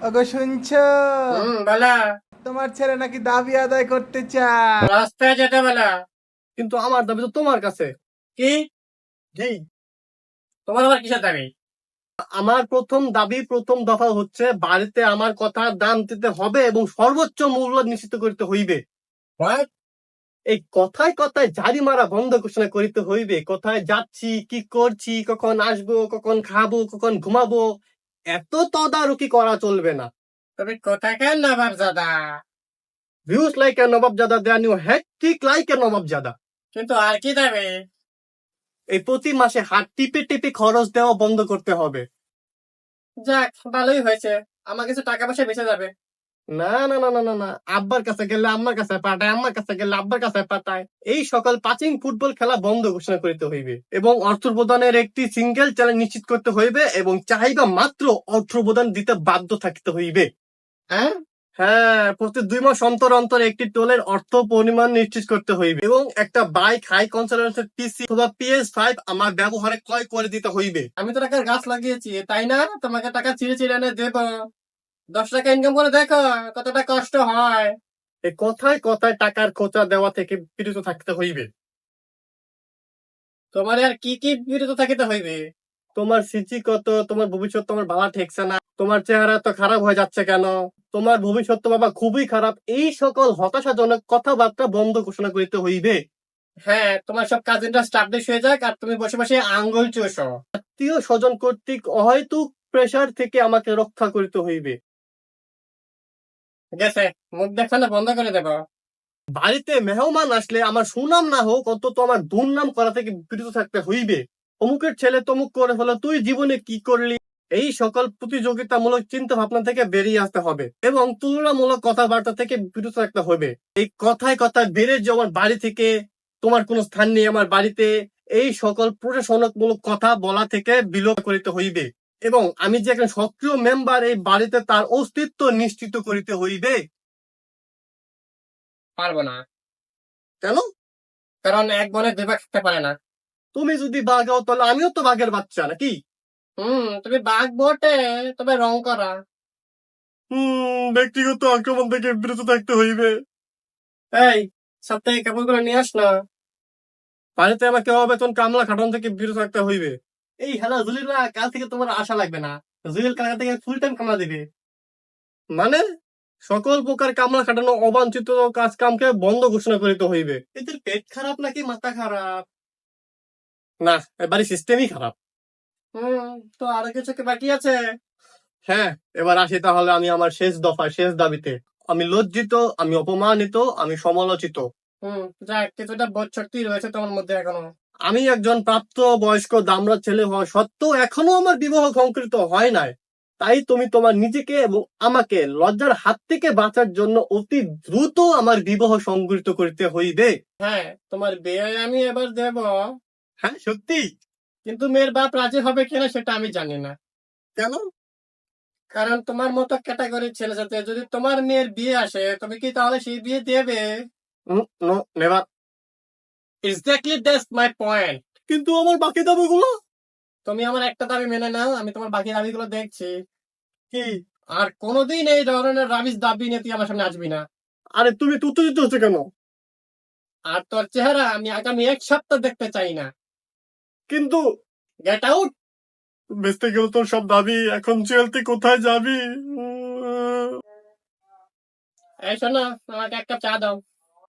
ওগো শুনছো? বলা। তোমার ছেলে নাকি দাবি আদায় করতে চায়। রাস্তায় যেতে বলা। কিন্তু আমার দাবি তো তোমার কাছে। কি? জি। তোমার আবার কিসের দাবি? আমার প্রথম দাবি, প্রথম দফা হচ্ছে বাড়িতে আমার কথা দাম দিতে হবে এবং সর্বোচ্চ মূল্য নিশ্চিত করতে হইবে। What? এই কথায় কথায় ঝাড়ি মারা বন্ধ ঘোষণা করিতে হইবে। কোথায় যাচ্ছি, কি করছি, কখন আসবো, কখন খাবো, কখন ঘুমাবো, এত তদারকি করা চলবে না। তুমি কোথাকার নবাব দাদা? ভিউজ লাইক এ নবাবজাদা their new hattrick like a নবাবজাদা। কিন্তু আর কি দাবি? এই প্রতি মাসে হাত টিপে টিপে খরচ দেওয়া বন্ধ করতে হবে। যাক, ভালোই হয়েছে, আমার কিছু টাকা পয়সা বেঁচে যাবে। না না না না না না, আব্বার কাছে গেলে আম্মার কাছে পাঠায়, আম্মার কাছে গেলে আব্বার কাছে পাঠায়। এই সকল পাচিং ফুটবল খেলা বন্ধ ঘোষণা করিতে হইবে এবং অর্থ প্রদানের একটি সিঙ্গেল চ্যানেল নিশ্চিত করতে হইবে এবং চাহিদা মাত্র অর্থ প্রদান দিতে বাধ্য থাকিতে হইবে। হ্যাঁ? হ্যাঁ, প্রতি 2 মাস অন্তর অন্তর একটি টোলের অর্থ পরিমাণ নিশ্চিত করতে হইবে এবং একটা বাইক হাই কনসোলেন্সের পিসি অথবা PS5 আমার ব্যবহারে ক্রয় করে দিতে হইবে। আমি তো টাকার গাছ লাগিয়েছি, তাই না? তোমাকে টাকা চিড়ে চিড়ে এনে দেবো। 10 টাকা ইনকাম করে দেখো কতটা কষ্ট হয়। এই কথায় কথায় টাকার খোঁচা দেওয়া থেকে বিরত থাকতে হইবে। তোমার আর কি কি বিরত থাকিতে হইবে? তোমার সিচি কত, তোমার ভবিষ্যৎ তোমার ভালো ঠেকছে না, তোমার চেহারা তো খারাপ হয়ে যাচ্ছে কেন, তোমার ভবিষ্যৎ তো বাবা খুবই খারাপ, এই সকল হতাশাজনক কথাবার্তা বন্ধ ঘোষণা করিতে হইবে। হ্যাঁ, তোমার সব কাজিনরা স্টাবলিশ হয়ে যাক আর তুমি বসে বসে আঙ্গুল চুষো। আত্মীয় স্বজন কর্তৃক অহেতুক প্রেসার থেকে আমাকে রক্ষা করিতে হইবে। গেছে, মুখ দেখানো বন্ধ করে দেবো। বাড়িতে মেহমান আসলে আমার সুনাম না হোক, অন্তত আমার দুর্নাম করা থেকে বিরত থাকতে হইবে। অমুকের ছেলে তমুক করে ফেলো, তুই জীবনে কি করলি, এই সকল প্রতিযোগিতামূলক চিন্তা ভাবনা থেকে বেরিয়ে আসতে হবে এবং তুলনামূলক কথাবার্তা থেকে বিরত থাকতে হবে। এই কথায় কথায় বেড়ে যে আমার বাড়ি থেকে তোমার কোনো স্থান নেই আমার বাড়িতে, এই সকল প্রশাসনমূলক কথা বলা থেকে বিলোপ করিতে হইবে এবং আমি যে একজন সক্রিয় মেম্বার এই বাড়িতে তার অস্তিত্ব নিশ্চিত করিতে হইবে। পারবো না, কেন? কারণ এক বনে দুই ভাগ থাকতে পারে না। তুমি যদি বাঘ হও তাহলে আমিও তো বাঘের বাচ্চা নাকি? তুমি বাঘ বটে, তবে রং করা। ব্যক্তিগত আক্রমণ থেকে বিরত থাকতে হইবে। এই, সপ্তাহে কাপড়গুলো নিয়ে আস না। বাড়িতে আমাকে অবেতন কামলা খাটান থেকে বিরত থাকতে হইবে। এই হেলা জুলিরা, কাল থেকে তোমার আশা লাগবে না, জুলির কাল থেকে ফুল টাইম কামলা দিবে। মানে সকল প্রকার কামলা খাটানো অবাঞ্ছিত কাজ কামকে বন্ধ ঘোষণা করিতে হইবে। এদের পেট খারাপ নাকি মাথা খারাপ? না, এবারে সিস্টেমই খারাপ। তো আরো কিছু কি বাকি আছে? হ্যাঁ, এবার আসি তাহলে আমি আমার শেষ দফায়, শেষ দাবিতে। আমি লজ্জিত, আমি অপমানিত, আমি সমালোচিত। যাক, কিছুটা বোধ শক্তি রয়েছে তোমার মধ্যে এখনো। আমি একজন প্রাপ্ত বয়স্ক দামড়া ছেলে হওয়া সত্ত্বেও এখনো আমার বিবাহ সংকৃত হয় নাই। তাই তুমি তোমার নিজেকে এবং আমাকে লজ্জার হাত থেকে বাঁচার জন্য অতি দ্রুত আমার বিবাহ সংগৃহীত করিতে হইবে। হ্যাঁ, তোমার বিয়ে আমি এবার দেব, হ্যাঁ, সত্যি? কিন্তু মেয়ের বাপ রাজি হবে কিনা সেটা আমি জানি না। কেন? কারণ তোমার মতো ক্যাটাগরির ছেলের সাথে যদি তোমার মেয়ের বিয়ে আসে, তুমি কি তাহলে সেই বিয়ে দেবে? No, never. Exactly that's my point. কিন্তু আমার বাকি দাবিগুলো? তুমি আমার একটা দাবি মেনে নাও, আমি তোমার বাকি দাবিগুলো দেখছি। কি? আর কোনোদিন এই ধরনের রাবিশ দাবি নিয়ে তুই আমার সামনে আসবি না। আরে তুমি তো উত্তেজিত হচ্ছে কেন? আর তোর চেহারা আমি আগামী 1 সপ্তাহ দেখতে চাই না। কিন্তু গেট আউট। বেঁচতে গেল তোর সব দাবি, এখন চলতে কোথায় যাবি? এই শোনো, আমাকে 1 কাপ চা দাও।